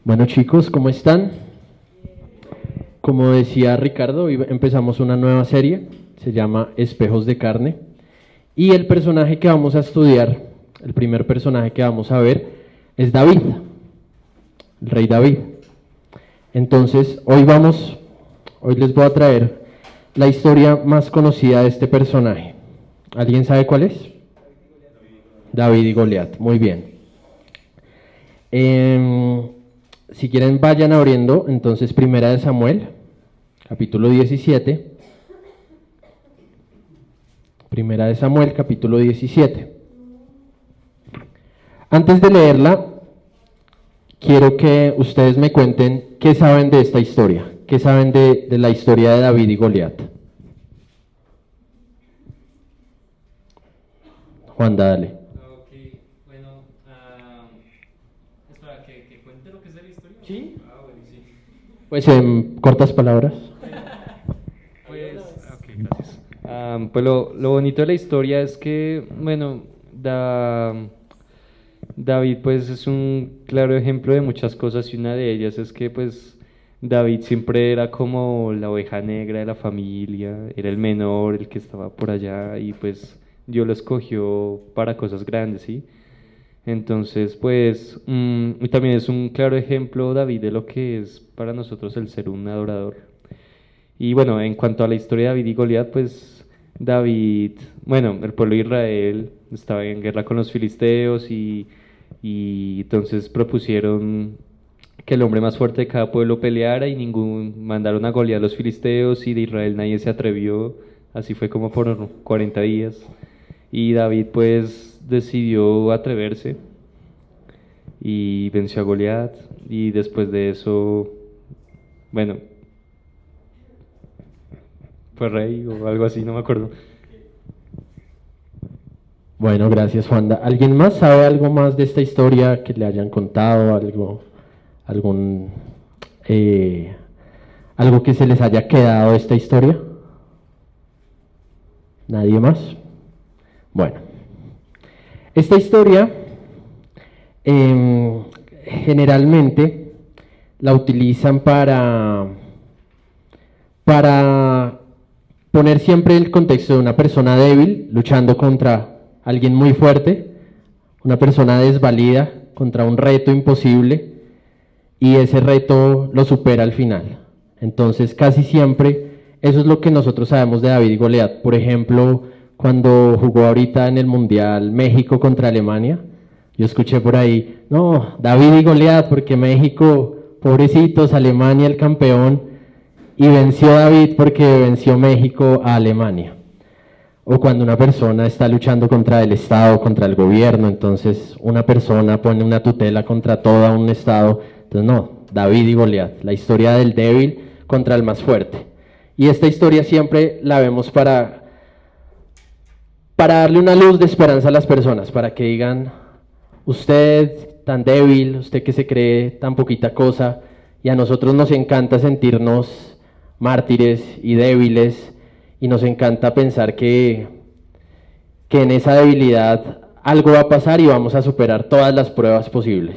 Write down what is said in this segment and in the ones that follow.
Bueno chicos, ¿cómo están? Como decía Ricardo, hoy empezamos una nueva serie, se llama Espejos de Carne, y el personaje que vamos a estudiar, el primer personaje que vamos a ver, es David, el rey David. Entonces, hoy les voy a traer la historia más conocida de este personaje. ¿Alguien sabe cuál es? David y Goliat, muy bien. Si quieren vayan abriendo, entonces Primera de Samuel, capítulo 17. Primera de Samuel, capítulo 17. Antes de leerla, quiero que ustedes me cuenten qué saben de esta historia, qué saben de la historia de David y Goliat. Juan, dale. Ok, bueno, espera, que cuente lo que es de la historia. Sí. Bueno, sí. Pues en cortas palabras. Pues, ok, gracias. Pues lo bonito de la historia es que, bueno, David pues es un claro ejemplo de muchas cosas y una de ellas es que pues David siempre era como la oveja negra de la familia, era el menor, el que estaba por allá y pues Dios lo escogió para cosas grandes, ¿sí? Entonces, pues, y también es un claro ejemplo, David, de lo que es para nosotros el ser un adorador. Y bueno, en cuanto a la historia de David y Goliat, pues David, bueno, el pueblo de Israel estaba en guerra con los filisteos y entonces propusieron que el hombre más fuerte de cada pueblo peleara y mandaron a Goliat a los filisteos y de Israel nadie se atrevió. Así fue como por 40 días. Y David pues decidió atreverse y venció a Goliat y después de eso, bueno, fue rey o algo así, no me acuerdo. Bueno, gracias Juanda. ¿Alguien más sabe algo más de esta historia que le hayan contado? Algún, algo que se les haya quedado de esta historia? ¿Nadie más? Bueno, esta historia generalmente la utilizan para poner siempre el contexto de una persona débil luchando contra alguien muy fuerte, una persona desvalida contra un reto imposible y ese reto lo supera al final. Entonces casi siempre eso es lo que nosotros sabemos de David y Goliat. Por ejemplo, cuando jugó ahorita en el Mundial México contra Alemania, yo escuché por ahí, no, David y Goliat, porque México, pobrecitos, Alemania el campeón, y venció David porque venció México a Alemania. O cuando una persona está luchando contra el Estado, contra el gobierno, entonces una persona pone una tutela contra todo un Estado. Entonces no, David y Goliat, la historia del débil contra el más fuerte. Y esta historia siempre la vemos para darle una luz de esperanza a las personas, para que digan, usted tan débil, usted que se cree tan poquita cosa, y a nosotros nos encanta sentirnos mártires y débiles, y nos encanta pensar que en esa debilidad algo va a pasar y vamos a superar todas las pruebas posibles.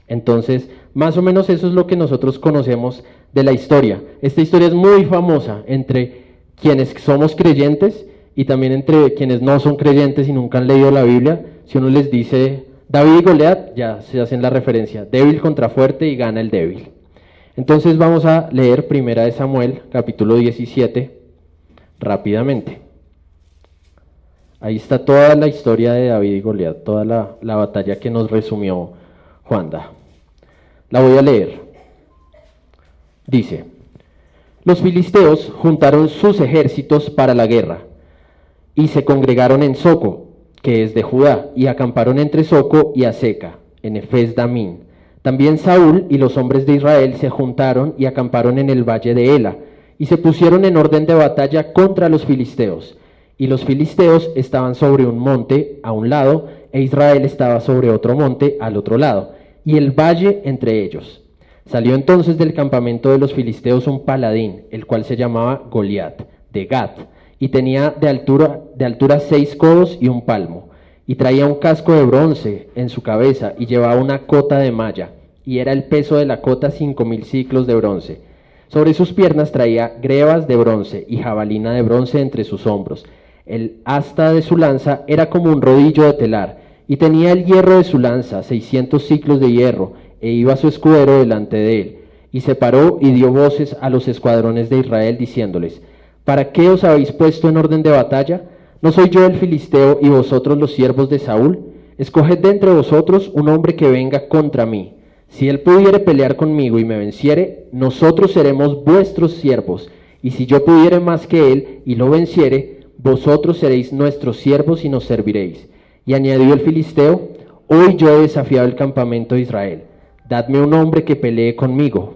Entonces, más o menos eso es lo que nosotros conocemos de la historia. Esta historia es muy famosa entre quienes somos creyentes y también entre quienes no son creyentes y nunca han leído la Biblia. Si uno les dice David y Goliat, ya se hacen la referencia, débil contra fuerte y gana el débil. Entonces vamos a leer Primera de Samuel, capítulo 17, rápidamente. Ahí está toda la historia de David y Goliat, toda la batalla que nos resumió Juanda. La voy a leer. Dice, los filisteos juntaron sus ejércitos para la guerra y se congregaron en Soco, que es de Judá, y acamparon entre Soco y Aseca, en Efes Damín. También Saúl y los hombres de Israel se juntaron y acamparon en el valle de Ela, y se pusieron en orden de batalla contra los filisteos. Y los filisteos estaban sobre un monte a un lado, e Israel estaba sobre otro monte al otro lado, y el valle entre ellos. Salió entonces del campamento de los filisteos un paladín, el cual se llamaba Goliat, de Gat, y tenía de altura 6 codos y 1 palmo, y traía un casco de bronce en su cabeza, y llevaba una cota de malla, y era el peso de la cota 5000 siclos de bronce. Sobre sus piernas traía grebas de bronce y jabalina de bronce entre sus hombros. El asta de su lanza era como un rodillo de telar, y tenía el hierro de su lanza, 600 siclos de hierro, e iba su escudero delante de él. Y se paró y dio voces a los escuadrones de Israel, diciéndoles: ¿Para qué os habéis puesto en orden de batalla? ¿No soy yo el filisteo y vosotros los siervos de Saúl? Escoged de entre vosotros un hombre que venga contra mí. Si él pudiere pelear conmigo y me venciere, nosotros seremos vuestros siervos. Y si yo pudiere más que él y lo venciere, vosotros seréis nuestros siervos y nos serviréis. Y añadió el filisteo: Hoy yo he desafiado el campamento de Israel. Dadme un hombre que pelee conmigo.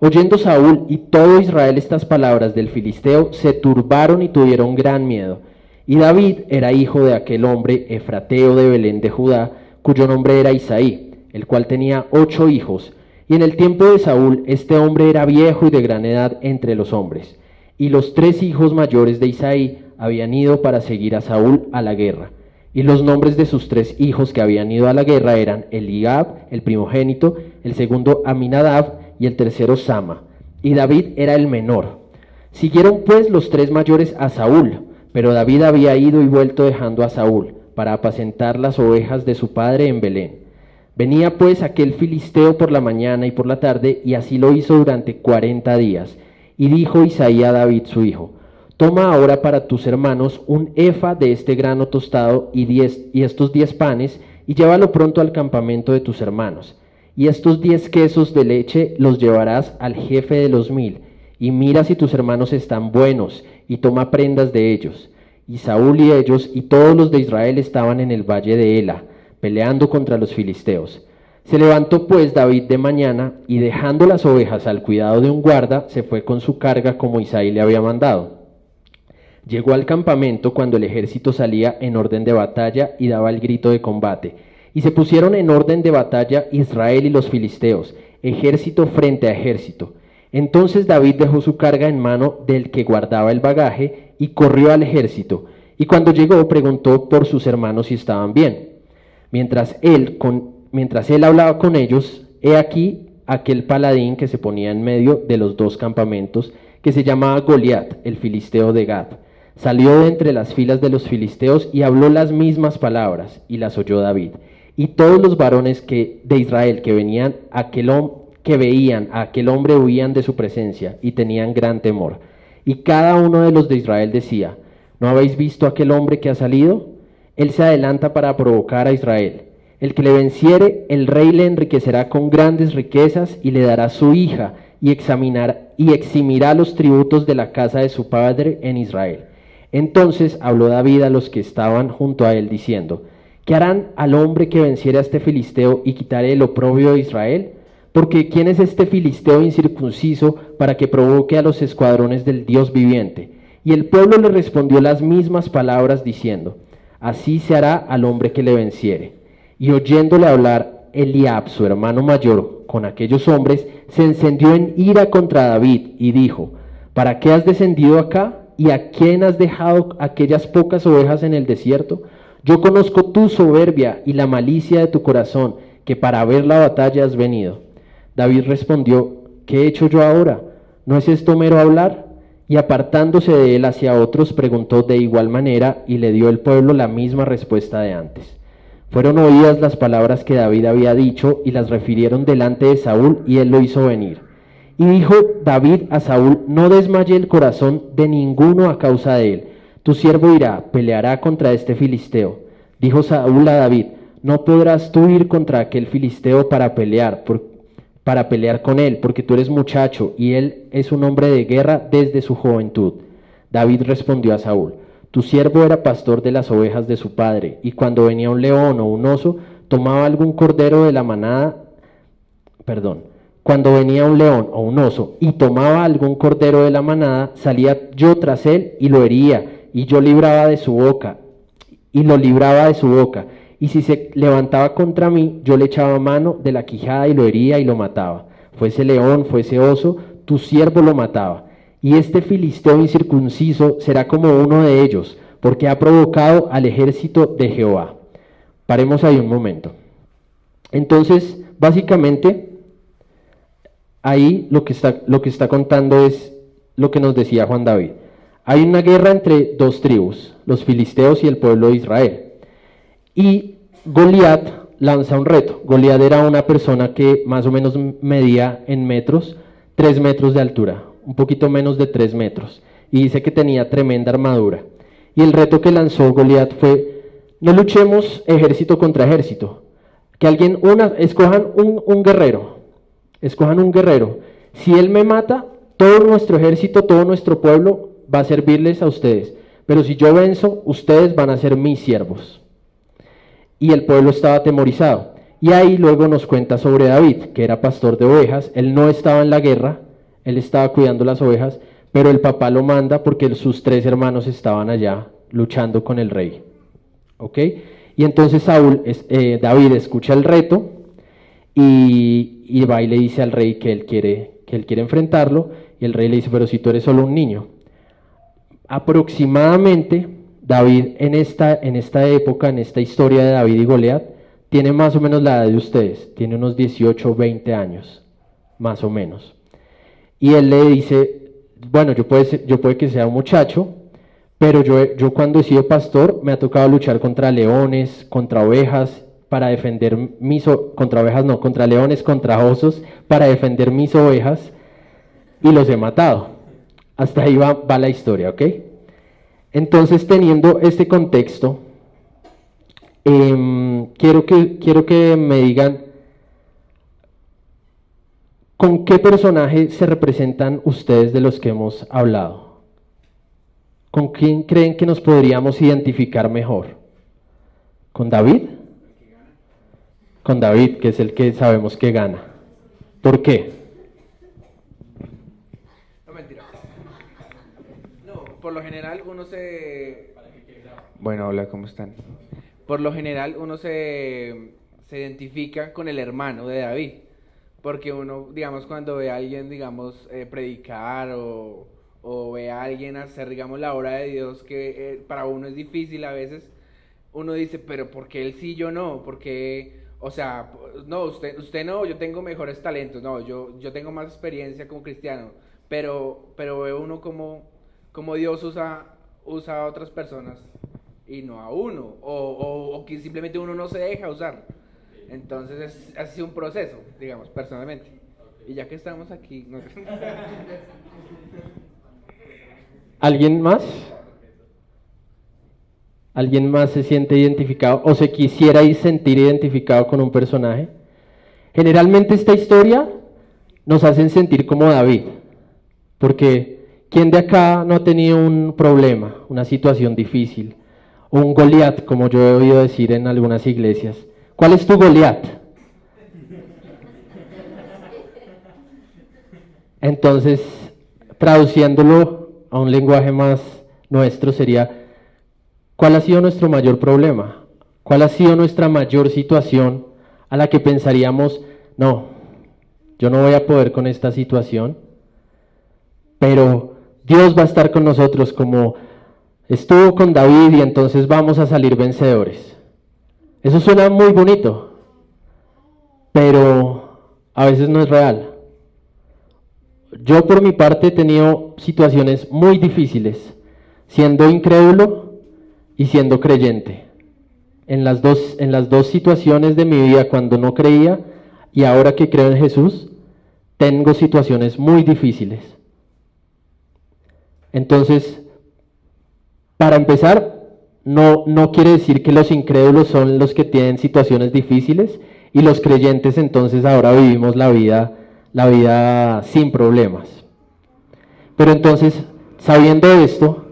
Oyendo Saúl y todo Israel estas palabras del filisteo, se turbaron y tuvieron gran miedo. Y David era hijo de aquel hombre efrateo de Belén de Judá, cuyo nombre era Isaí, el cual tenía 8 hijos. Y en el tiempo de Saúl, este hombre era viejo y de gran edad entre los hombres. Y los 3 hijos mayores de Isaí habían ido para seguir a Saúl a la guerra. Y los nombres de sus 3 hijos que habían ido a la guerra eran Eliab, el primogénito, el segundo Aminadab y el tercero Sama. Y David era el menor. Siguieron pues los 3 mayores a Saúl, pero David había ido y vuelto dejando a Saúl para apacentar las ovejas de su padre en Belén. Venía pues aquel filisteo por la mañana y por la tarde, y así lo hizo durante 40 días. Y dijo Isaí a David su hijo: Toma ahora para tus hermanos un efa de este grano tostado y estos 10 panes, y llévalo pronto al campamento de tus hermanos. Y estos 10 quesos de leche los llevarás al jefe de los 1000, y mira si tus hermanos están buenos, y toma prendas de ellos. Y Saúl y ellos y todos los de Israel estaban en el valle de Ela, peleando contra los filisteos. Se levantó pues David de mañana, y dejando las ovejas al cuidado de un guarda, se fue con su carga como Isaí le había mandado. Llegó al campamento cuando el ejército salía en orden de batalla y daba el grito de combate. Y se pusieron en orden de batalla Israel y los filisteos, ejército frente a ejército. Entonces David dejó su carga en mano del que guardaba el bagaje y corrió al ejército. Y cuando llegó preguntó por sus hermanos si estaban bien. Mientras él hablaba con ellos, he aquí aquel paladín que se ponía en medio de los 2 campamentos, que se llamaba Goliat, el filisteo de Gat. Salió de entre las filas de los filisteos y habló las mismas palabras, y las oyó David. Y todos los varones de Israel que veían a aquel hombre huían de su presencia y tenían gran temor. Y cada uno de los de Israel decía: ¿No habéis visto aquel hombre que ha salido? Él se adelanta para provocar a Israel. El que le venciere, el rey le enriquecerá con grandes riquezas y le dará su hija y eximirá los tributos de la casa de su padre en Israel. Entonces habló David a los que estaban junto a él diciendo: ¿Qué harán al hombre que venciere a este filisteo y quitare el oprobio de Israel? Porque ¿quién es este filisteo incircunciso para que provoque a los escuadrones del Dios viviente? Y el pueblo le respondió las mismas palabras diciendo: Así se hará al hombre que le venciere. Y oyéndole hablar Eliab, su hermano mayor, con aquellos hombres, se encendió en ira contra David y dijo: ¿Para qué has descendido acá? ¿Y a quién has dejado aquellas pocas ovejas en el desierto? Yo conozco tu soberbia y la malicia de tu corazón, que para ver la batalla has venido. David respondió: ¿Qué he hecho yo ahora? ¿No es esto mero hablar? Y apartándose de él hacia otros, preguntó de igual manera, y le dio el pueblo la misma respuesta de antes. Fueron oídas las palabras que David había dicho, y las refirieron delante de Saúl, y él lo hizo venir. Y dijo David a Saúl: No desmaye el corazón de ninguno a causa de él. Tu siervo irá, peleará contra este filisteo. Dijo Saúl a David: No podrás tú ir contra aquel filisteo para pelear con él, porque tú eres muchacho, y él es un hombre de guerra desde su juventud. David respondió a Saúl: Tu siervo era pastor de las ovejas de su padre, y cuando venía un león o un oso, tomaba algún cordero de la manada, cuando venía un león o un oso y tomaba algún cordero de la manada, salía yo tras él y lo hería, y lo libraba de su boca. Y si se levantaba contra mí, yo le echaba mano de la quijada y lo hería y lo mataba. Fuese león, fuese oso, tu siervo lo mataba. Y este filisteo incircunciso será como uno de ellos, porque ha provocado al ejército de Jehová. Paremos ahí un momento. Entonces, básicamente, ahí lo que está contando es lo que nos decía Juan David. Hay una guerra entre dos tribus, los filisteos y el pueblo de Israel. Y Goliat lanza un reto. Goliat era una persona que más o menos medía en metros, 3 metros de altura, un poquito menos de 3 metros. Y dice que tenía tremenda armadura. Y el reto que lanzó Goliat fue, no luchemos ejército contra ejército. Que escojan un guerrero. Escojan un guerrero. Si él me mata, todo nuestro ejército, todo nuestro pueblo va a servirles a ustedes. Pero si yo venzo, ustedes van a ser mis siervos. Y el pueblo estaba atemorizado. Y ahí luego nos cuenta sobre David, que era pastor de ovejas. Él no estaba en la guerra, él estaba cuidando las ovejas, pero el papá lo manda porque sus 3 hermanos estaban allá luchando con el rey. ¿Ok? Y entonces David escucha el reto y va y le dice al rey que él quiere enfrentarlo. Y el rey le dice, pero si tú eres solo un niño. Aproximadamente David en esta época, en esta historia de David y Goliat, tiene más o menos la edad de ustedes, tiene unos 18 o 20 años, más o menos. Y él le dice, bueno, yo puede que sea un muchacho, pero yo cuando he sido pastor me ha tocado luchar contra leones, contra ovejas, para defender contra ovejas no, contra leones, contra osos, para defender mis ovejas, y los he matado. Hasta ahí va la historia, ¿ok? Entonces, teniendo este contexto, quiero que me digan con qué personaje se representan ustedes de los que hemos hablado. ¿Con quién creen que nos podríamos identificar mejor? ¿Con David? Con David, que es el que sabemos que gana. ¿Por qué? No, mentira. No, por lo general uno se... Bueno, hola, ¿cómo están? Por lo general uno se identifica con el hermano de David, porque uno, digamos, cuando ve a alguien, digamos, predicar o ve a alguien hacer, digamos, la obra de Dios que para uno es difícil a veces, uno dice, pero ¿por qué él sí, yo no? Porque, o sea, no, usted no, yo tengo mejores talentos, no, yo tengo más experiencia como cristiano, pero ve uno como Dios usa a otras personas y no a uno, o que simplemente uno no se deja usar. Entonces ha sido un proceso, digamos, personalmente. Y ya que estamos aquí... No. ¿Alguien más? ¿Alguien más se siente identificado o se quisiera sentir identificado con un personaje? Generalmente esta historia nos hacen sentir como David, porque ¿quién de acá no ha tenido un problema, una situación difícil? O un Goliat, como yo he oído decir en algunas iglesias. ¿Cuál es tu Goliat? Entonces, traduciéndolo a un lenguaje más nuestro sería, ¿cuál ha sido nuestro mayor problema? ¿Cuál ha sido nuestra mayor situación a la que pensaríamos, no, yo no voy a poder con esta situación, pero Dios va a estar con nosotros como estuvo con David y entonces vamos a salir vencedores? Eso suena muy bonito, pero a veces no es real. Yo por mi parte he tenido situaciones muy difíciles, siendo incrédulo y siendo creyente. En las dos situaciones de mi vida, cuando no creía y ahora que creo en Jesús, tengo situaciones muy difíciles. Entonces, para empezar, no quiere decir que los incrédulos son los que tienen situaciones difíciles y los creyentes entonces ahora vivimos la vida sin problemas. Pero entonces, sabiendo esto,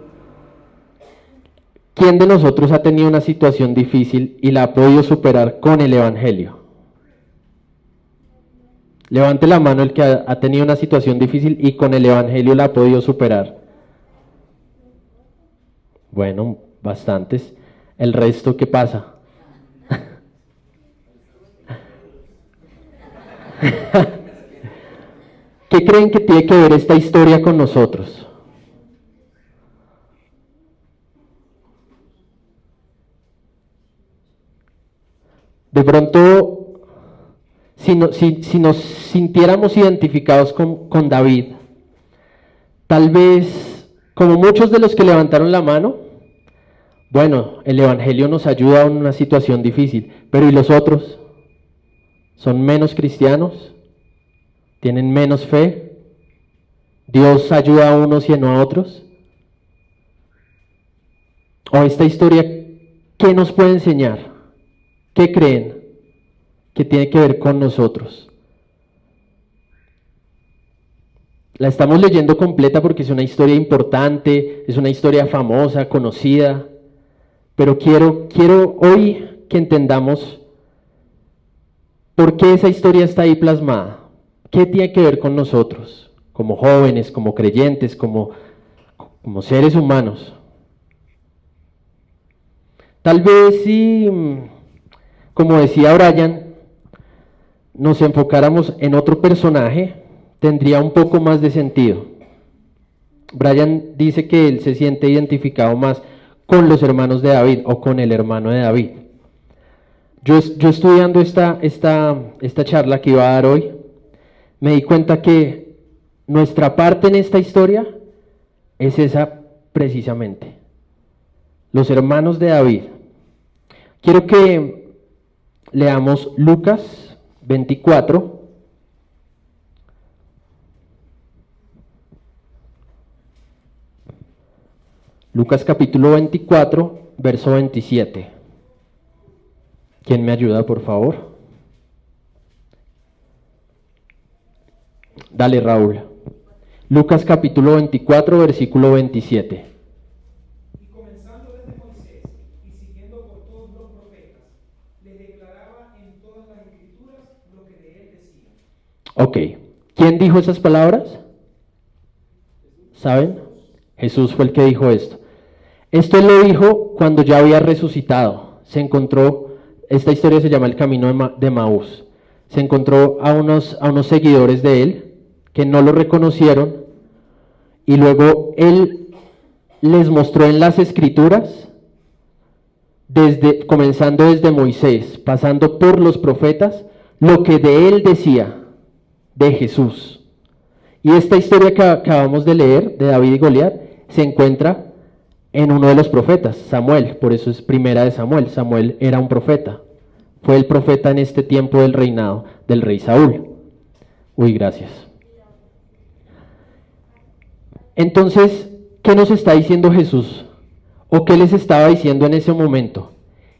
¿quién de nosotros ha tenido una situación difícil y la ha podido superar con el Evangelio? Levante la mano el que ha tenido una situación difícil y con el Evangelio la ha podido superar. Bueno, bastantes. ¿El resto qué pasa? ¿Qué creen que tiene que ver esta historia con nosotros? De pronto, si si nos sintiéramos identificados con David, tal vez, como muchos de los que levantaron la mano, bueno, el Evangelio nos ayuda en una situación difícil, pero ¿y los otros? ¿Son menos cristianos? ¿Tienen menos fe? ¿Dios ayuda a unos y no a otros? ¿O esta historia qué nos puede enseñar? ¿Qué creen que tiene que ver con nosotros? La estamos leyendo completa porque es una historia importante, es una historia famosa, conocida, pero quiero hoy que entendamos por qué esa historia está ahí plasmada. ¿Qué tiene que ver con nosotros, como jóvenes, como creyentes, como seres humanos? Tal vez si, como decía Brian, nos enfocáramos en otro personaje, tendría un poco más de sentido. Brian dice que él se siente identificado más con los hermanos de David o con el hermano de David. Yo estudiando esta charla que iba a dar hoy, me di cuenta que nuestra parte en esta historia es esa precisamente. Los hermanos de David. Quiero que leamos Lucas 24. Lucas capítulo 24, verso 27. ¿Quién me ayuda, por favor? Dale, Raúl. Lucas capítulo 24, versículo 27. Y comenzando desde Moisés y siguiendo por todos los profetas, les declaraba en todas las escrituras lo que de él decía. Ok. ¿Quién dijo esas palabras? ¿Saben? Jesús fue el que dijo esto. Esto él lo dijo cuando ya había resucitado. Se encontró, esta historia se llama el camino de Maús. Se encontró a unos seguidores de él que no lo reconocieron y luego él les mostró en las escrituras, comenzando desde Moisés, pasando por los profetas, lo que de él decía, de Jesús. Y esta historia que acabamos de leer, de David y Goliat, se encuentra en uno de los profetas, Samuel, por eso es primera de Samuel. Samuel era un profeta, fue el profeta en este tiempo del reinado del rey Saúl. Uy, gracias. Entonces, ¿qué nos está diciendo Jesús? ¿O qué les estaba diciendo en ese momento?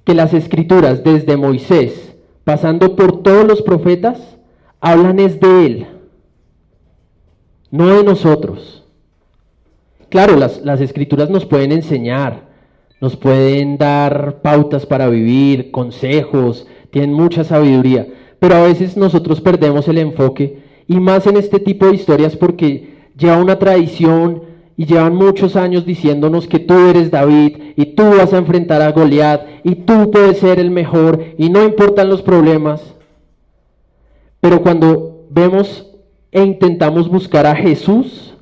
Que las escrituras, desde Moisés, pasando por todos los profetas, hablan es de él, no de nosotros. Claro, las escrituras nos pueden enseñar, nos pueden dar pautas para vivir, consejos, tienen mucha sabiduría, pero a veces nosotros perdemos el enfoque, y más en este tipo de historias porque lleva una tradición y llevan muchos años diciéndonos que tú eres David y tú vas a enfrentar a Goliat y tú puedes ser el mejor y no importan los problemas. Pero cuando vemos e intentamos buscar a Jesús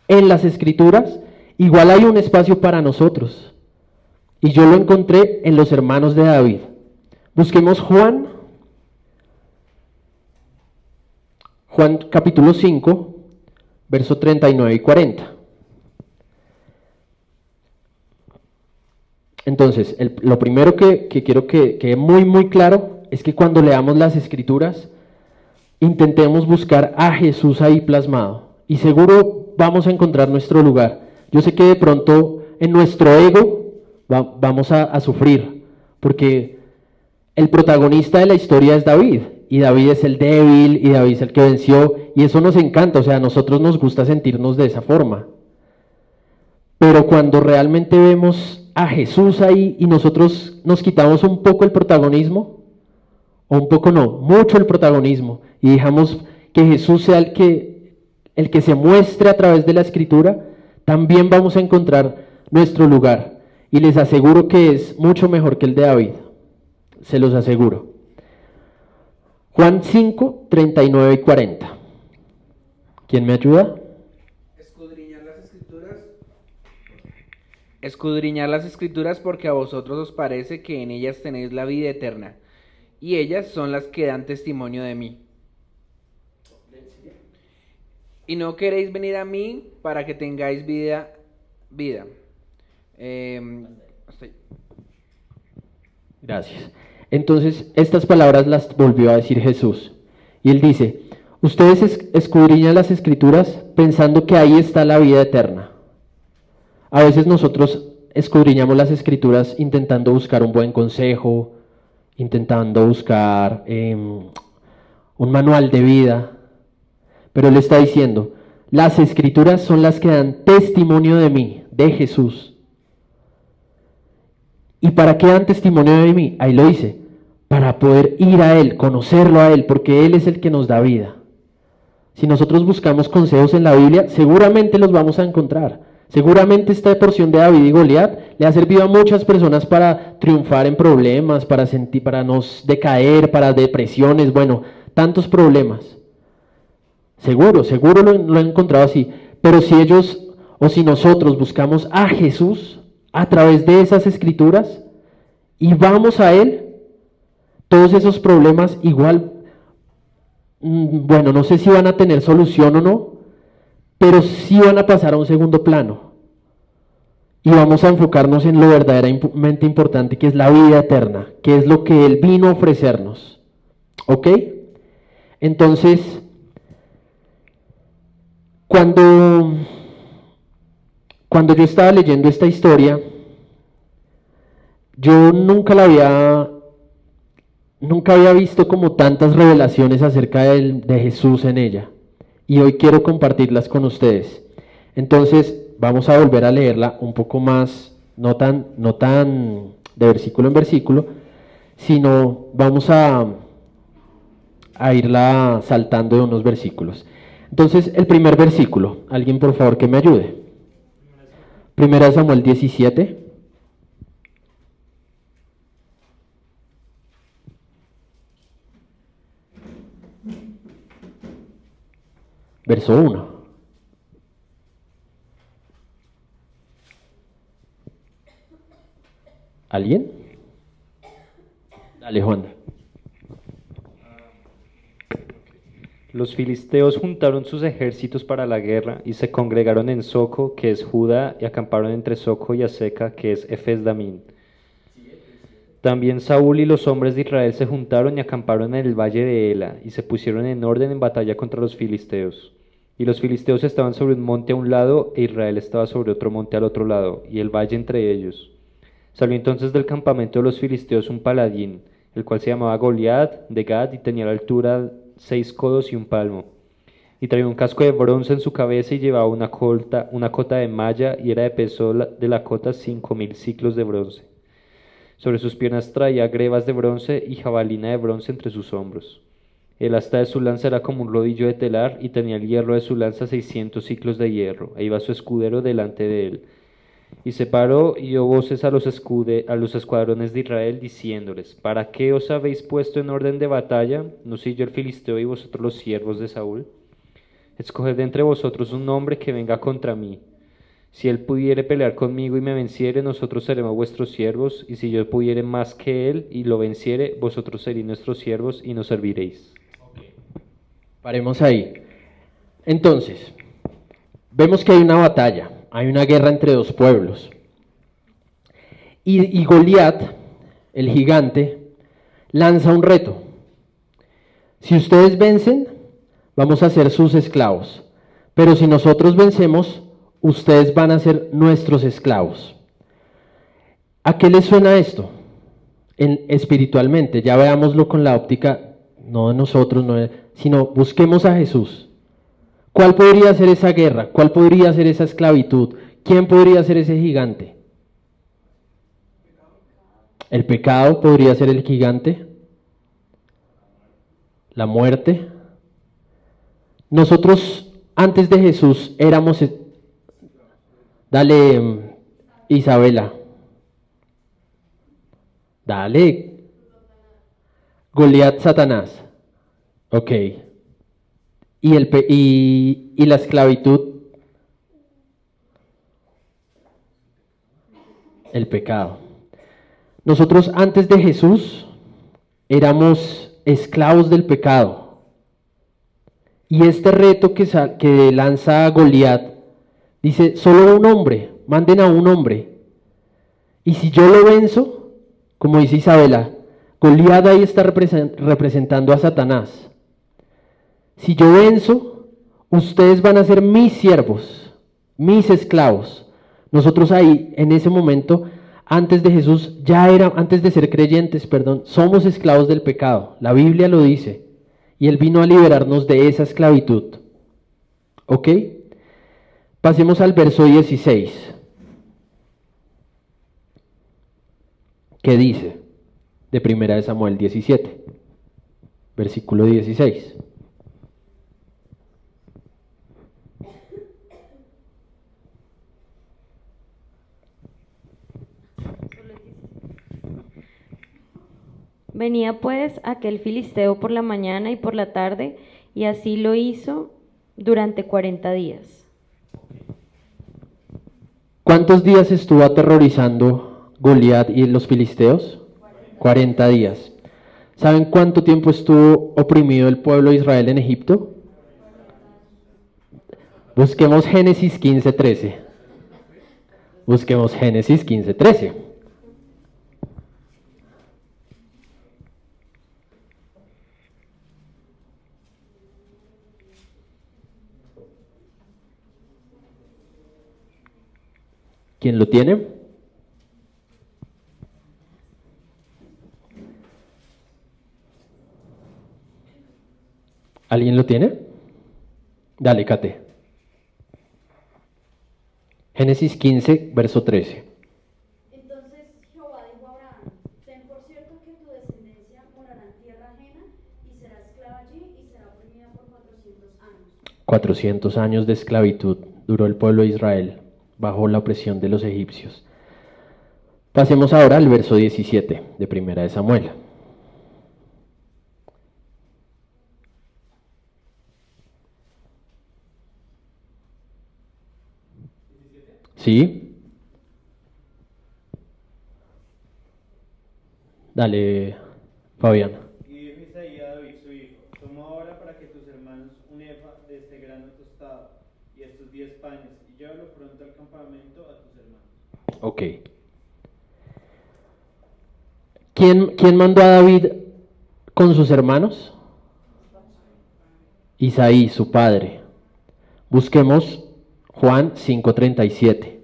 en las escrituras, igual hay un espacio para nosotros. Y yo lo encontré en los hermanos de David. Busquemos Juan capítulo 5, verso 39 y 40. Entonces, lo primero que quiero que quede muy, muy claro es que cuando leamos las escrituras, intentemos buscar a Jesús ahí plasmado. Y seguro vamos a encontrar nuestro lugar. Yo sé que de pronto en nuestro ego vamos a sufrir, porque el protagonista de la historia es David, y David es el débil, y David es el que venció, y eso nos encanta, o sea, a nosotros nos gusta sentirnos de esa forma. Pero cuando realmente vemos a Jesús ahí y nosotros nos quitamos un poco el protagonismo, o un poco no, mucho el protagonismo, y dejamos que Jesús sea el que se muestre a través de la escritura, también vamos a encontrar nuestro lugar. Y les aseguro que es mucho mejor que el de David. Se los aseguro. Juan 5, 39 y 40. ¿Quién me ayuda? Escudriñar las escrituras porque a vosotros os parece que en ellas tenéis la vida eterna, y ellas son las que dan testimonio de mí. Y no queréis venir a mí para que tengáis vida. Hasta ahí. Gracias. Entonces, estas palabras las volvió a decir Jesús. Y él dice, ustedes escudriñan las Escrituras pensando que ahí está la vida eterna. A veces nosotros escudriñamos las Escrituras intentando buscar un buen consejo, intentando buscar un manual de vida. Pero él está diciendo, las Escrituras son las que dan testimonio de mí, de Jesús. ¿Y para qué dan testimonio de mí? Ahí lo dice, para poder ir a Él, conocerlo a Él, porque Él es el que nos da vida. Si nosotros buscamos consejos en la Biblia, seguramente los vamos a encontrar. Seguramente esta porción de David y Goliat le ha servido a muchas personas para triunfar en problemas, para no decaer, para depresiones, bueno, tantos problemas. Seguro lo han encontrado así. Pero si ellos o si nosotros buscamos a Jesús a través de esas escrituras y vamos a Él, todos esos problemas igual, bueno, no sé si van a tener solución o no, pero sí van a pasar a un segundo plano. Y vamos a enfocarnos en lo verdaderamente importante, que es la vida eterna, que es lo que Él vino a ofrecernos. ¿Ok? Entonces, cuando yo estaba leyendo esta historia, yo nunca había visto como tantas revelaciones acerca de Jesús en ella. Y hoy quiero compartirlas con ustedes. Entonces, vamos a volver a leerla un poco más, no tan de versículo en versículo, sino vamos a irla saltando de unos versículos. Entonces, el primer versículo, alguien por favor que me ayude. Primera de Samuel 17. Verso 1. ¿Alguien? Dale, Juan. Los filisteos juntaron sus ejércitos para la guerra y se congregaron en Soco, que es Judá, y acamparon entre Soco y Aseca, que es Efes-Damín. También Saúl y los hombres de Israel se juntaron y acamparon en el valle de Ela, y se pusieron en orden en batalla contra los filisteos. Y los filisteos estaban sobre un monte a un lado, e Israel estaba sobre otro monte al otro lado, y el valle entre ellos. Salió entonces del campamento de los filisteos un paladín, el cual se llamaba Goliat de Gat, y tenía la altura 6 codos y un palmo. Y traía un casco de bronce en su cabeza y llevaba una cota de malla, y era de peso de la cota 5,000 siclos de bronce. Sobre sus piernas traía grebas de bronce y jabalina de bronce entre sus hombros. El asta de su lanza era como un rodillo de telar, y tenía el hierro de su lanza 600 siclos de hierro. E iba su escudero delante de él. Y se paró y dio voces a los escuadrones de Israel, diciéndoles: ¿Para qué os habéis puesto en orden de batalla? ¿No soy yo el filisteo y vosotros los siervos de Saúl? Escoged de entre vosotros un hombre que venga contra mí. Si él pudiere pelear conmigo y me venciere, nosotros seremos vuestros siervos, y si yo pudiere más que él y lo venciere, vosotros seréis nuestros siervos y nos serviréis. Paremos ahí. Entonces, vemos que hay una batalla, hay una guerra entre dos pueblos. Y Goliat, el gigante, lanza un reto. Si ustedes vencen, vamos a ser sus esclavos. Pero si nosotros vencemos, ustedes van a ser nuestros esclavos. ¿A qué les suena esto? Espiritualmente, ya veámoslo con la óptica, no de nosotros, sino busquemos a Jesús. ¿Cuál podría ser esa guerra? ¿Cuál podría ser esa esclavitud? ¿Quién podría ser ese gigante? ¿El pecado podría ser el gigante? ¿La muerte? Nosotros, antes de Jesús, éramos... Dale, Isabela. Dale. Goliat, Satanás. Ok. ¿Y la esclavitud? El pecado. Nosotros antes de Jesús éramos esclavos del pecado. Y este reto que lanza Goliat dice, solo un hombre, manden a un hombre. Y si yo lo venzo, como dice Isabela, Goliat ahí está representando a Satanás. Si yo venzo, ustedes van a ser mis siervos, mis esclavos. Nosotros ahí, en ese momento, antes de Jesús, antes de ser creyentes, somos esclavos del pecado. La Biblia lo dice. Y Él vino a liberarnos de esa esclavitud. ¿Ok? Pasemos al verso 16. ¿Qué dice? De 1 Samuel 17. Versículo 16. Venía pues aquel filisteo por la mañana y por la tarde, y así lo hizo durante 40 días. ¿Cuántos días estuvo aterrorizando Goliat y los filisteos? 40 días. ¿Saben cuánto tiempo estuvo oprimido el pueblo de Israel en Egipto? Busquemos Génesis 15:13. Busquemos Génesis 15:13. ¿Quién lo tiene? ¿Alguien lo tiene? Dale, Kate. Génesis 15, verso 13. Entonces Jehová dijo a Abraham, ten por cierto que tu descendencia morará en tierra ajena y será esclava allí y será oprimida por 400 años. 400 años de esclavitud duró el pueblo de Israel bajo la opresión de los egipcios. Pasemos ahora al verso 17 de 1 Samuel. ¿Sí? Dale, Fabián. Y dijo Isaías a David su hijo, toma ahora para que tus hermanos un efa de este grano tostado y estos 10 panes, y llévalo pronto al campamento a tus hermanos. Ok. ¿Quién mandó a David con sus hermanos? Isaí, su padre. Busquemos Juan 5:37.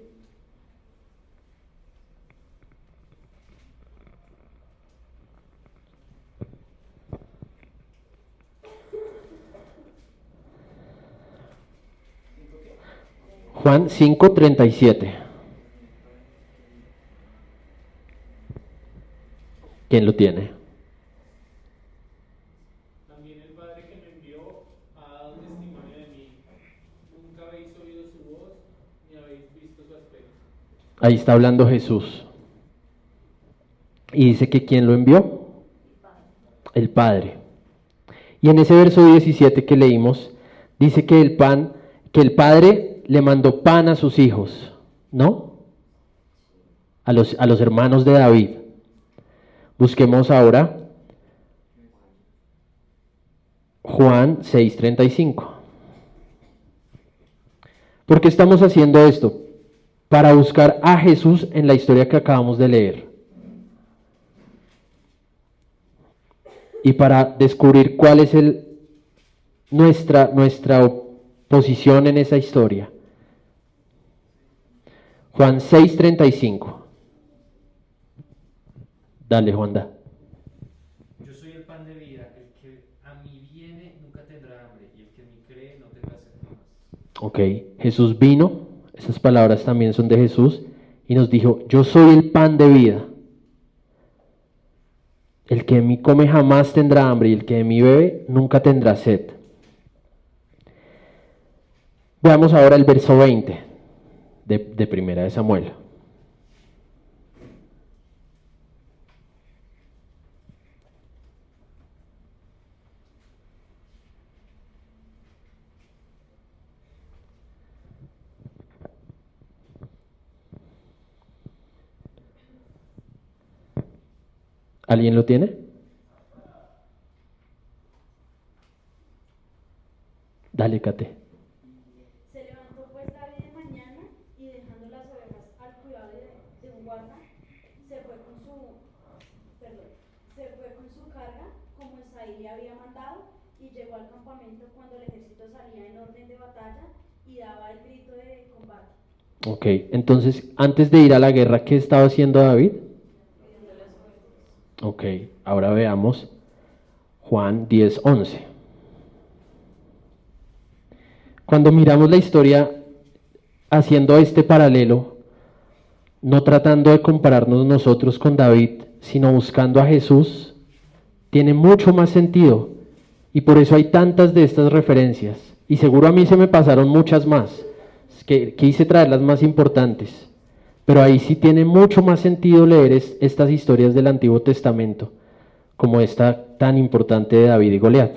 Juan 5:37. ¿Quién lo tiene? También el Padre que me envió ha dado testimonio de mí. Nunca habéis oído su voz, ni habéis visto su aspecto. Ahí está hablando Jesús. Y dice que ¿quién lo envió? El Padre. Y en ese verso 17 que leímos, dice que el Padre le mandó pan a sus hijos, ¿no? A los hermanos de David. Busquemos ahora Juan 6:35. ¿Por qué estamos haciendo esto? Para buscar a Jesús en la historia que acabamos de leer. Y para descubrir cuál es nuestra posición en esa historia. Juan 6:35. Dale, Juanda. Yo soy el pan de vida, el que a mí viene nunca tendrá hambre, y el que en mí cree no tendrá sed jamás. Ok, Jesús vino, esas palabras también son de Jesús, y nos dijo, yo soy el pan de vida. El que en mí come jamás tendrá hambre, y el que de mí bebe nunca tendrá sed. Veamos ahora el verso 20 de 1 Samuel. ¿Alguien lo tiene? Dale, Kate. Se levantó pues David de mañana y dejando las ovejas al cuidado de un guarda, se fue con su carga como Isaí le había mandado y llegó al campamento cuando el ejército salía en orden de batalla y daba el grito de combate. Ok, entonces, antes de ir a la guerra, ¿qué estaba haciendo David? Ok, ahora veamos Juan 10:11. Cuando miramos la historia haciendo este paralelo, no tratando de compararnos nosotros con David, sino buscando a Jesús, tiene mucho más sentido. Y por eso hay tantas de estas referencias. Y seguro a mí se me pasaron muchas más, que quise traer las más importantes. Pero ahí sí tiene mucho más sentido leer estas historias del Antiguo Testamento, como esta tan importante de David y Goliat.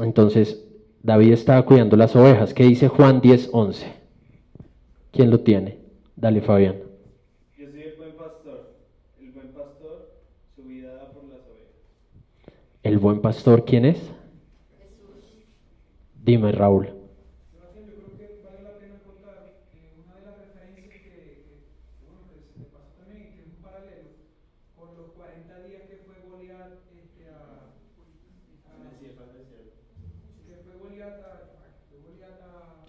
Entonces, David estaba cuidando las ovejas. ¿Qué dice Juan 10:11? ¿Quién lo tiene? Dale, Fabián. Yo soy el buen pastor. El buen pastor su vida da por las ovejas. ¿El buen pastor quién es? Jesús. Dime, Raúl. Sebastián, yo creo que vale la pena contar una de las referencias bueno, que se te pasó también y que es un paralelo con los 40 días que fue Goliat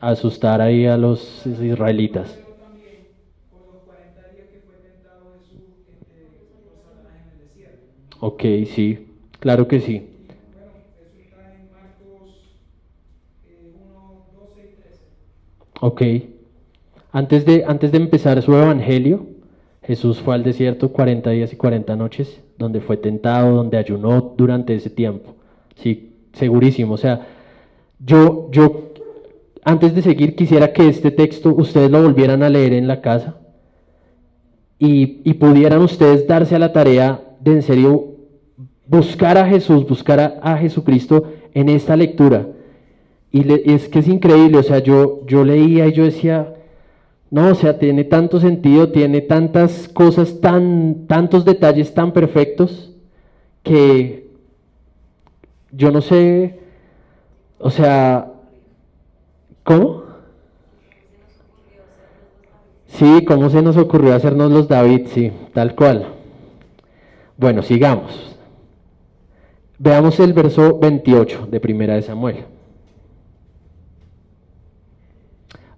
A asustar ahí a los israelitas. también con los 40 días que fue tentado Jesús por Satanás en el desierto. Ok, sí, claro que sí. Bueno, eso está en Marcos 1, 12 y 13. Ok. Antes de empezar su evangelio, Jesús fue al desierto 40 días y 40 noches, donde fue tentado, donde ayunó durante ese tiempo. Sí, segurísimo. O sea, yo antes de seguir quisiera que este texto ustedes lo volvieran a leer en la casa y pudieran ustedes darse a la tarea de en serio buscar a Jesús, buscar a Jesucristo en esta lectura. Y es que es increíble, o sea, yo leía y yo decía, no, o sea, tiene tanto sentido, tiene tantas cosas, tantos detalles tan perfectos que yo no sé, o sea, ¿cómo? Sí, ¿cómo se nos ocurrió hacernos los David? Sí, tal cual. Bueno, sigamos. Veamos el verso 28 de Primera de Samuel.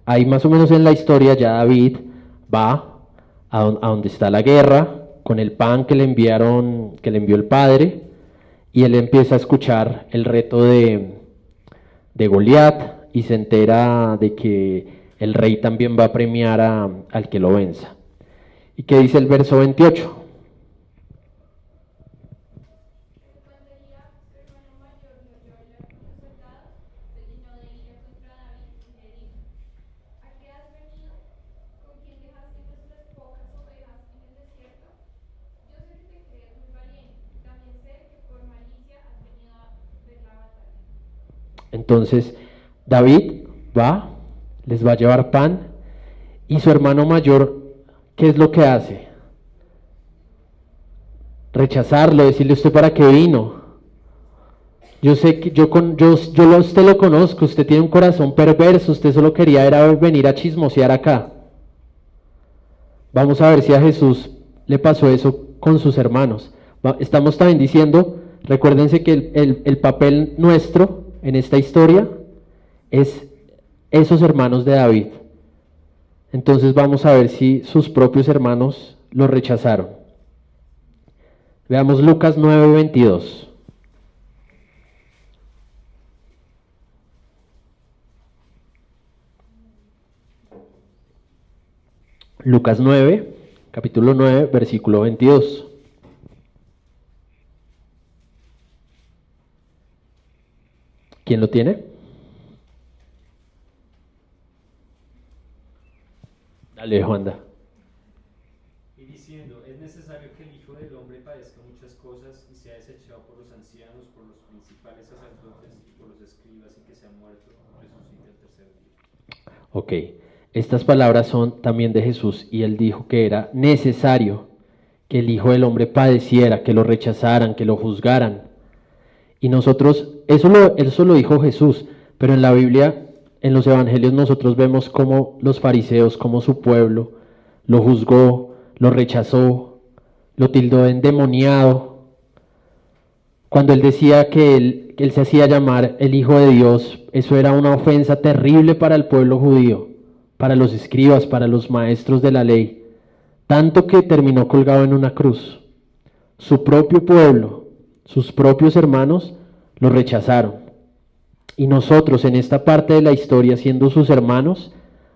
Ahí más o menos en la historia ya David va a donde está la guerra con el pan que le envió el padre, y él empieza a escuchar el reto de Goliat y se entera de que el rey también va a premiar al que lo venza. ¿Y qué dice el verso 28? Entonces, David va, les va a llevar pan, y su hermano mayor, ¿qué es lo que hace? Rechazarlo, decirle: ¿usted para qué vino? Yo sé que usted lo conozco, usted tiene un corazón perverso, usted solo quería era venir a chismosear acá. Vamos a ver si a Jesús le pasó eso con sus hermanos. Estamos también diciendo, recuérdense que el papel nuestro en esta historia es esos hermanos de David. Entonces vamos a ver si sus propios hermanos lo rechazaron. Veamos Lucas 9:22. Lucas 9, capítulo 9, versículo 22. ¿Quién lo tiene? Dale, Juanda. Y diciendo: es necesario que el Hijo del Hombre padezca muchas cosas y sea desechado por los ancianos, por los principales sacerdotes y por los escribas, y que sea muerto, resucite al tercer día. Ok, estas palabras son también de Jesús, y él dijo que era necesario que el Hijo del Hombre padeciera, que lo rechazaran, que lo juzgaran. Y nosotros, eso lo dijo Jesús, Pero en la Biblia, en los evangelios, nosotros vemos cómo los fariseos, cómo su pueblo lo juzgó, lo rechazó, lo tildó de endemoniado. Cuando él decía que él se hacía llamar el Hijo de Dios, eso era una ofensa terrible para el pueblo judío, para los escribas, para los maestros de la ley, tanto que terminó colgado en una cruz. Su propio pueblo, sus propios hermanos, lo rechazaron. Y nosotros en esta parte de la historia, siendo sus hermanos,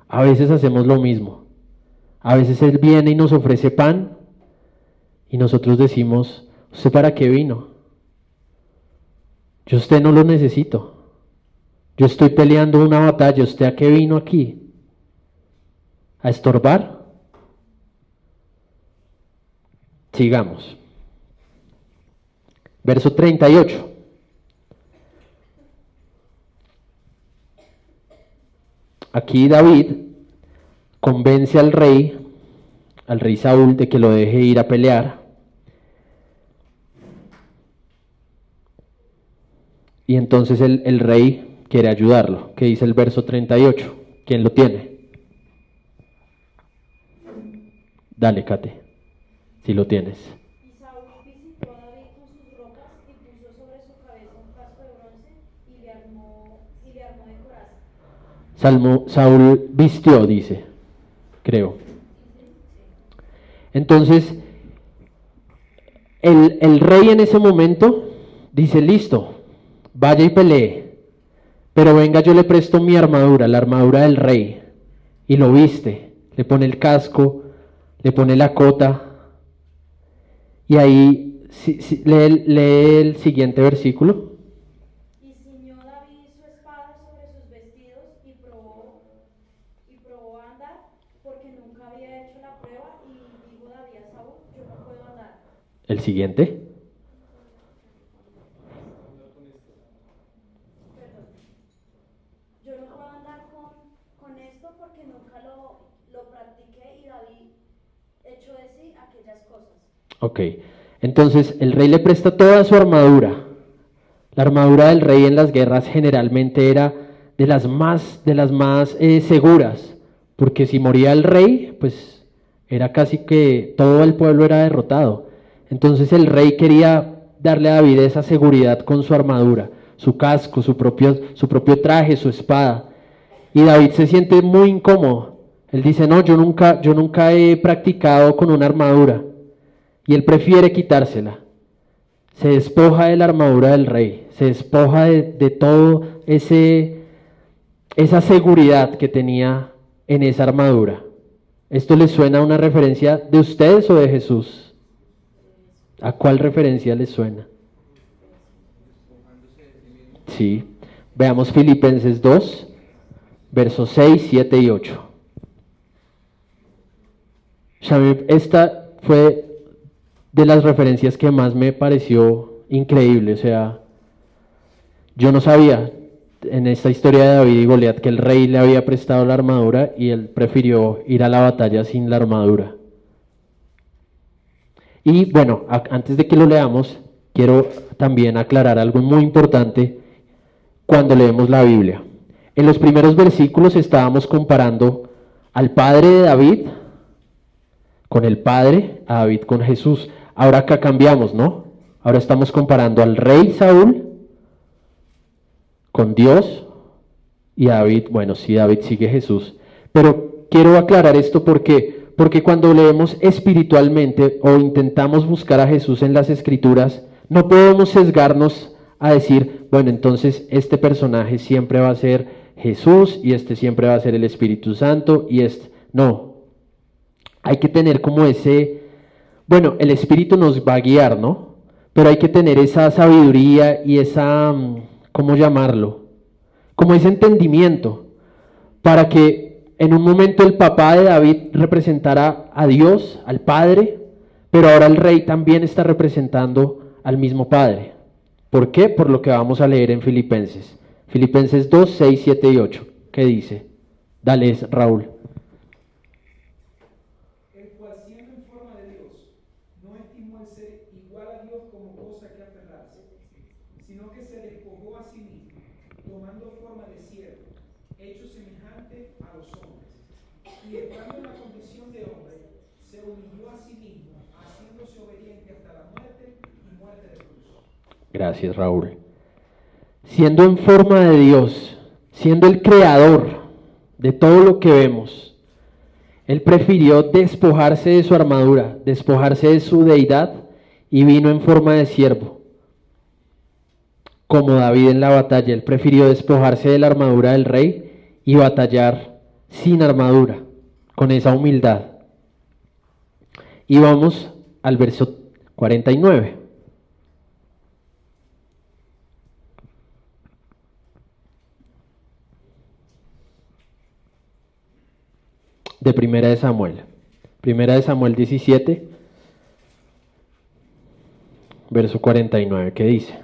a veces hacemos lo mismo. A veces Él viene y nos ofrece pan y nosotros decimos, ¿usted para qué vino? Yo a usted no lo necesito. Yo estoy peleando una batalla, ¿usted a qué vino aquí? ¿A estorbar? Sigamos. Verso 38. Aquí David convence al rey Saúl, de que lo deje ir a pelear. Y entonces el rey quiere ayudarlo. ¿Qué dice el verso 38? ¿Quién lo tiene? Dale, Kate, si lo tienes. Y Saúl visitó a David con sus ropas y puso sobre su cabeza un casco de bronce y le armó de coraza. Saúl vistió, dice, creo. Entonces, el rey en ese momento dice, listo, vaya y pelee, pero venga, yo le presto mi armadura, la armadura del rey, y lo viste, le pone el casco, le pone la cota, y ahí lee el siguiente versículo. Y ciñó David su espada sobre sus vestidos y probó a andar, porque nunca había hecho la prueba, y dijo David a Saúl, yo no puedo andar. El siguiente. Yo no puedo andar con esto porque nunca lo practiqué y David echó de sí aquellas cosas. Ok, entonces el rey le presta toda su armadura. La armadura del rey en las guerras generalmente era de las más seguras, porque si moría el rey, pues era casi que todo el pueblo era derrotado. Entonces el rey quería darle a David esa seguridad con su armadura, su casco, su propio traje, su espada. Y David se siente muy incómodo. Él dice, no, yo nunca he practicado con una armadura. Y él prefiere quitársela. Se despoja de la armadura del rey, se despoja de todo esa seguridad que tenía en esa armadura. ¿Esto les suena a una referencia de ustedes o de Jesús? ¿A cuál referencia les suena? Sí. Veamos Filipenses 2, versos 6, 7 y 8. Esta fue de las referencias que más me pareció increíble. O sea, yo no sabía en esta historia de David y Goliat que el rey le había prestado la armadura y él prefirió ir a la batalla sin la armadura. Y bueno, antes de que lo leamos, quiero también aclarar algo muy importante cuando leemos la Biblia. En los primeros versículos estábamos comparando al padre de David con el padre, a David con Jesús. Ahora acá cambiamos, ¿no? Ahora estamos comparando al rey Saúl con Dios y a David. Bueno, sí, David sigue Jesús. Pero quiero aclarar esto porque cuando leemos espiritualmente o intentamos buscar a Jesús en las Escrituras, no podemos sesgarnos a decir, bueno, entonces este personaje siempre va a ser Jesús y este siempre va a ser el Espíritu Santo y este. No. Hay que tener como bueno, el Espíritu nos va a guiar, ¿no? Pero hay que tener esa sabiduría y esa, ¿cómo llamarlo? Como ese entendimiento, para que en un momento el papá de David representara a Dios, al Padre, pero ahora el rey también está representando al mismo Padre. ¿Por qué? Por lo que vamos a leer en Filipenses. Filipenses 2, 6, 7 y 8. ¿Qué dice? Dale, Raúl. El cual siendo en forma de Dios, no estimó el ser igual a Dios como cosa que aferrarse, sino que se despojó a sí mismo, tomando forma de de siervo, hecho semejante a los hombres. Y estando en la condición de hombre, se humilló a sí mismo, haciéndose obediente hasta la muerte y muerte de cruz. Gracias, Raúl. Siendo en forma de Dios, siendo el creador de todo lo que vemos, Él prefirió despojarse de su armadura, despojarse de su deidad y vino en forma de siervo. Como David en la batalla, Él prefirió despojarse de la armadura del rey y batallar sin armadura, con esa humildad. Y vamos al verso 49. De Primera de Samuel. Primera de Samuel 17, verso 49, ¿qué dice?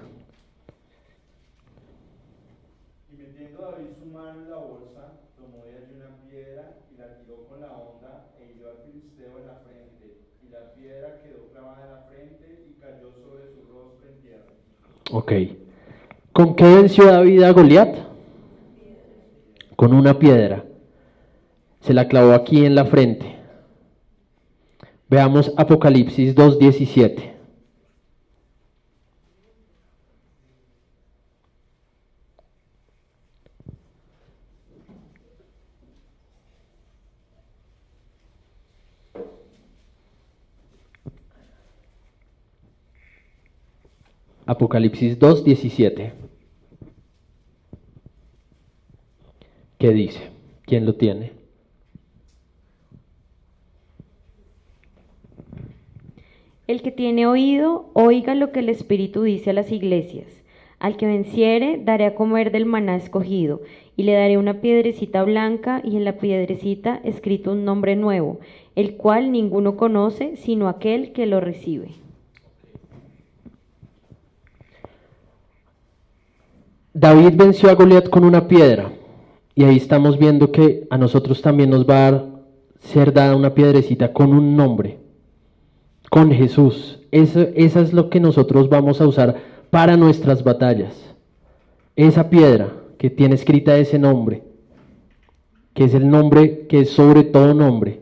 Y metiendo David su mano en la bolsa, tomó de allí una piedra y la tiró con la honda e hirió al filisteo en la frente. Y la piedra quedó clavada en la frente y cayó sobre su rostro en tierra. Ok. ¿Con qué venció David a Goliat? Con una piedra. Se la clavó aquí en la frente. Veamos Apocalipsis 2:17. Apocalipsis 2:17. ¿Qué dice? ¿Quién lo tiene? El que tiene oído, oiga lo que el Espíritu dice a las iglesias. Al que venciere, daré a comer del maná escogido, y le daré una piedrecita blanca, y en la piedrecita escrito un nombre nuevo, el cual ninguno conoce, sino aquel que lo recibe. David venció a Goliat con una piedra, y ahí estamos viendo que a nosotros también nos va a ser dada una piedrecita con un nombre, con Jesús. Eso es lo que nosotros vamos a usar para nuestras batallas. Esa piedra que tiene escrita ese nombre, que es el nombre que es sobre todo nombre,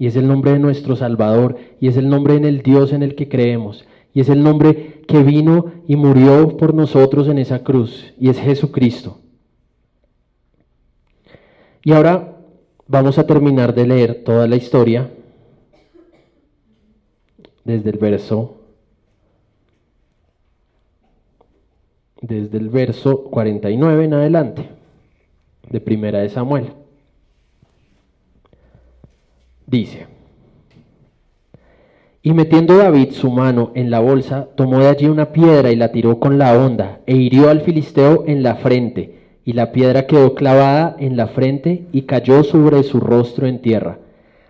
y es el nombre de nuestro Salvador, y es el nombre en el Dios en el que creemos, y es el nombre que vino y murió por nosotros en esa cruz, y es Jesucristo. Y ahora vamos a terminar de leer toda la historia desde el verso 49 en adelante, de Primera de Samuel. Dice: y metiendo David su mano en la bolsa, tomó de allí una piedra y la tiró con la honda, e hirió al filisteo en la frente, y la piedra quedó clavada en la frente y cayó sobre su rostro en tierra.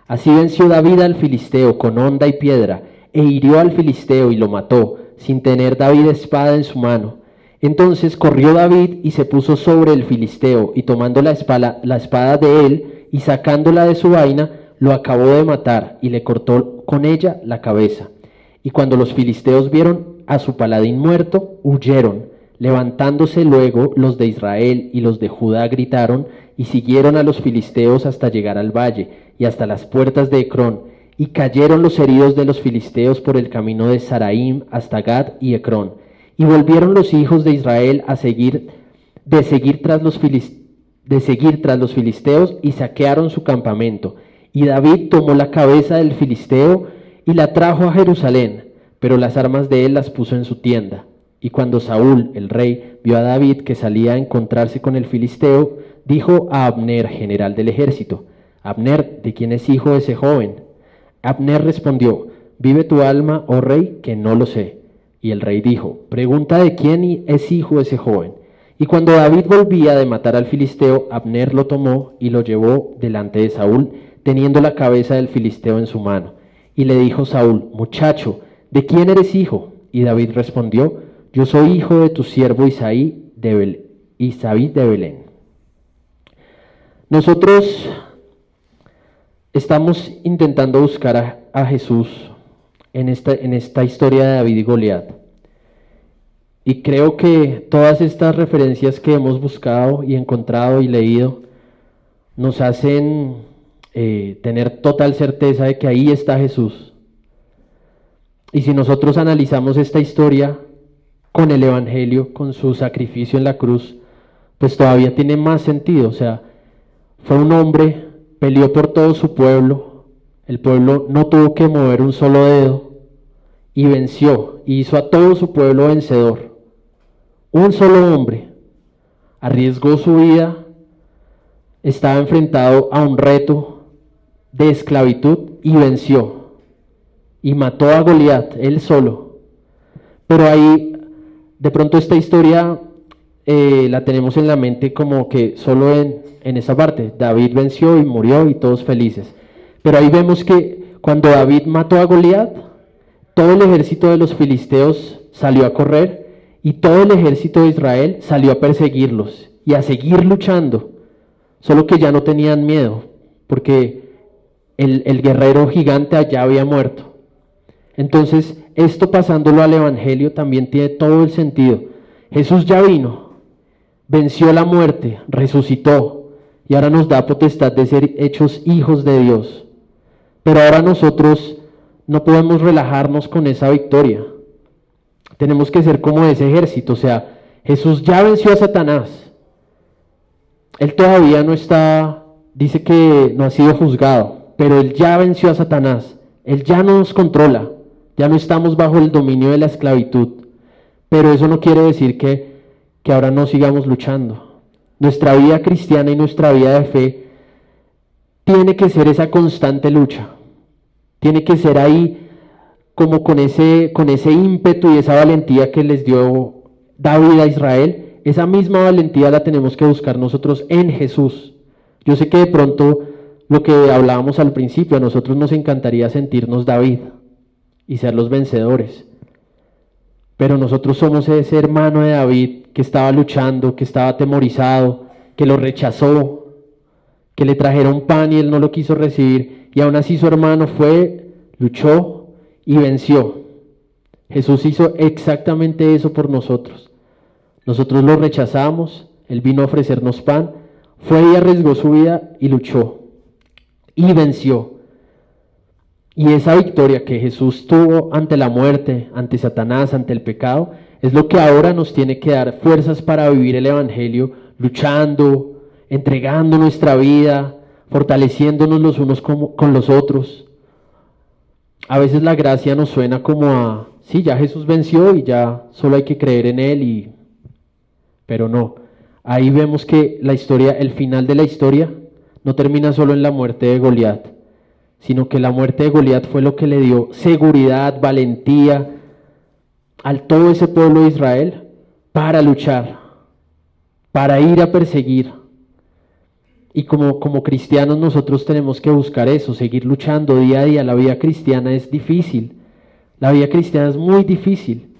Así venció David al filisteo con honda y piedra, e hirió al filisteo y lo mató, sin tener David espada en su mano. Entonces corrió David y se puso sobre el filisteo, y tomando la espada de él, y sacándola de su vaina, lo acabó de matar, y le cortó con ella la cabeza. Y cuando los filisteos vieron a su paladín muerto, huyeron. Levantándose luego los de Israel y los de Judá gritaron, y siguieron a los filisteos hasta llegar al valle, y hasta las puertas de Ecrón. Y cayeron los heridos de los filisteos por el camino de Saraim hasta Gad y Ecrón. Y volvieron los hijos de Israel de seguir tras los filisteos, y saquearon su campamento. Y David tomó la cabeza del filisteo y la trajo a Jerusalén, pero las armas de él las puso en su tienda. Y cuando Saúl, el rey, vio a David que salía a encontrarse con el filisteo, dijo a Abner, general del ejército: Abner, ¿de quién es hijo ese joven? Abner respondió: vive tu alma, oh rey, que no lo sé. Y el rey dijo: pregunta de quién es hijo ese joven. Y cuando David volvía de matar al filisteo, Abner lo tomó y lo llevó delante de Saúl, teniendo la cabeza del filisteo en su mano. Y le dijo Saúl: muchacho, ¿de quién eres hijo? Y David respondió: yo soy hijo de tu siervo Isaí de Belén. Nosotros estamos intentando buscar a Jesús en esta historia de David y Goliat. Y creo que todas estas referencias que hemos buscado y encontrado y leído nos hacen tener total certeza de que ahí está Jesús. Y si nosotros analizamos esta historia con el Evangelio, con su sacrificio en la cruz, pues todavía tiene más sentido. O sea, fue un hombre, peleó por todo su pueblo, el pueblo no tuvo que mover un solo dedo y venció, y hizo a todo su pueblo vencedor. Un solo hombre arriesgó su vida, estaba enfrentado a un reto de esclavitud y venció, y mató a Goliat, él solo. Pero ahí, de pronto esta historia la tenemos en la mente como que solo en esa parte, David venció y murió y todos felices. Pero ahí vemos que cuando David mató a Goliat, todo el ejército de los filisteos salió a correr y todo el ejército de Israel salió a perseguirlos y a seguir luchando, solo que ya no tenían miedo, porque el guerrero gigante allá había muerto. Entonces, esto pasándolo al Evangelio también tiene todo el sentido. Jesús ya vino, venció la muerte, resucitó y ahora nos da potestad de ser hechos hijos de Dios. Pero ahora nosotros no podemos relajarnos con esa victoria. Tenemos que ser como ese ejército. O sea, Jesús ya venció a Satanás. Él todavía no está, dice que no ha sido juzgado, pero Él ya venció a Satanás. Él ya no nos controla. Ya no estamos bajo el dominio de la esclavitud. Pero eso no quiere decir que ahora no sigamos luchando. Nuestra vida cristiana y nuestra vida de fe tiene que ser esa constante lucha. Tiene que ser ahí como con ese ímpetu y esa valentía que les dio David a Israel. Esa misma valentía la tenemos que buscar nosotros en Jesús. Yo sé que de pronto lo que hablábamos al principio, a nosotros nos encantaría sentirnos David y ser los vencedores. Pero nosotros somos ese hermano de David que estaba luchando, que estaba atemorizado, que lo rechazó, que le trajeron pan y él no lo quiso recibir. Y aún así su hermano fue, luchó y venció. Jesús hizo exactamente eso por nosotros. Nosotros lo rechazamos, Él vino a ofrecernos pan, fue y arriesgó su vida y luchó y venció. Y esa victoria que Jesús tuvo ante la muerte, ante Satanás, ante el pecado, es lo que ahora nos tiene que dar fuerzas para vivir el Evangelio, luchando, entregando nuestra vida, fortaleciéndonos los unos con los otros. A veces la gracia nos suena como a, sí, ya Jesús venció y ya solo hay que creer en Él, pero no. Ahí vemos que la historia, el final de la historia, no termina solo en la muerte de Goliat, sino que la muerte de Goliat fue lo que le dio seguridad, valentía a todo ese pueblo de Israel para luchar, para ir a perseguir. Y como cristianos nosotros tenemos que buscar eso, seguir luchando día a día. La vida cristiana es difícil, la vida cristiana es muy difícil.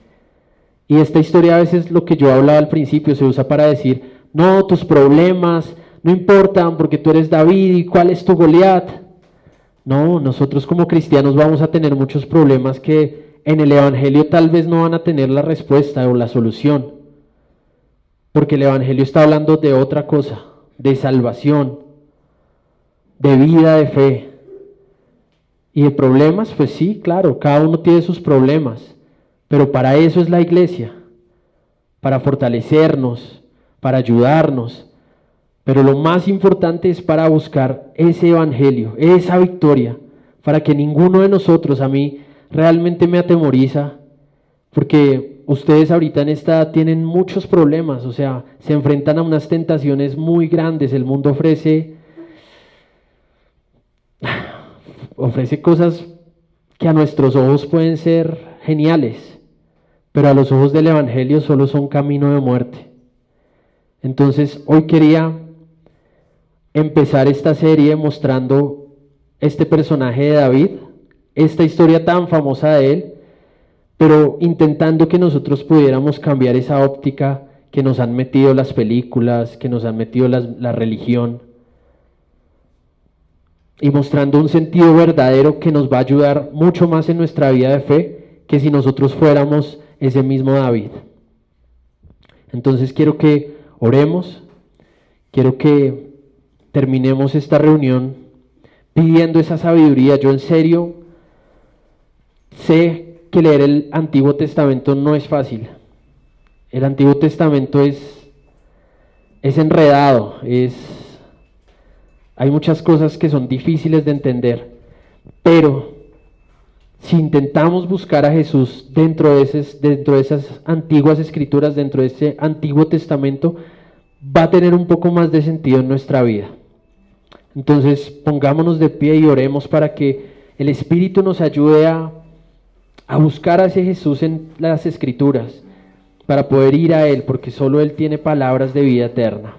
Y esta historia a veces, lo que yo hablaba al principio, se usa para decir, no, tus problemas no importan porque tú eres David y cuál es tu Goliat. No, nosotros como cristianos vamos a tener muchos problemas que en el Evangelio tal vez no van a tener la respuesta o la solución, porque el Evangelio está hablando de otra cosa, de salvación, de vida, de fe. Y de problemas, pues sí, claro, cada uno tiene sus problemas, pero para eso es la iglesia, para fortalecernos, para ayudarnos. Pero lo más importante es para buscar ese evangelio, esa victoria, para que ninguno de nosotros, a mí realmente me atemoriza, porque ustedes ahorita en esta edad tienen muchos problemas, o sea, se enfrentan a unas tentaciones muy grandes. El mundo ofrece cosas que a nuestros ojos pueden ser geniales, pero a los ojos del evangelio solo son camino de muerte. Entonces, hoy quería empezar esta serie mostrando este personaje de David, esta historia tan famosa de él, pero intentando que nosotros pudiéramos cambiar esa óptica que nos han metido las películas, que nos han metido la religión, y mostrando un sentido verdadero que nos va a ayudar mucho más en nuestra vida de fe que si nosotros fuéramos ese mismo David. Entonces quiero que oremos, quiero que terminemos esta reunión pidiendo esa sabiduría. Yo en serio sé que leer el Antiguo Testamento no es fácil. El Antiguo Testamento es enredado, hay muchas cosas que son difíciles de entender, pero si intentamos buscar a Jesús dentro de esas antiguas escrituras, dentro de ese Antiguo Testamento, va a tener un poco más de sentido en nuestra vida. Entonces pongámonos de pie y oremos para que el Espíritu nos ayude a buscar a ese Jesús en las escrituras, para poder ir a Él, porque solo Él tiene palabras de vida eterna.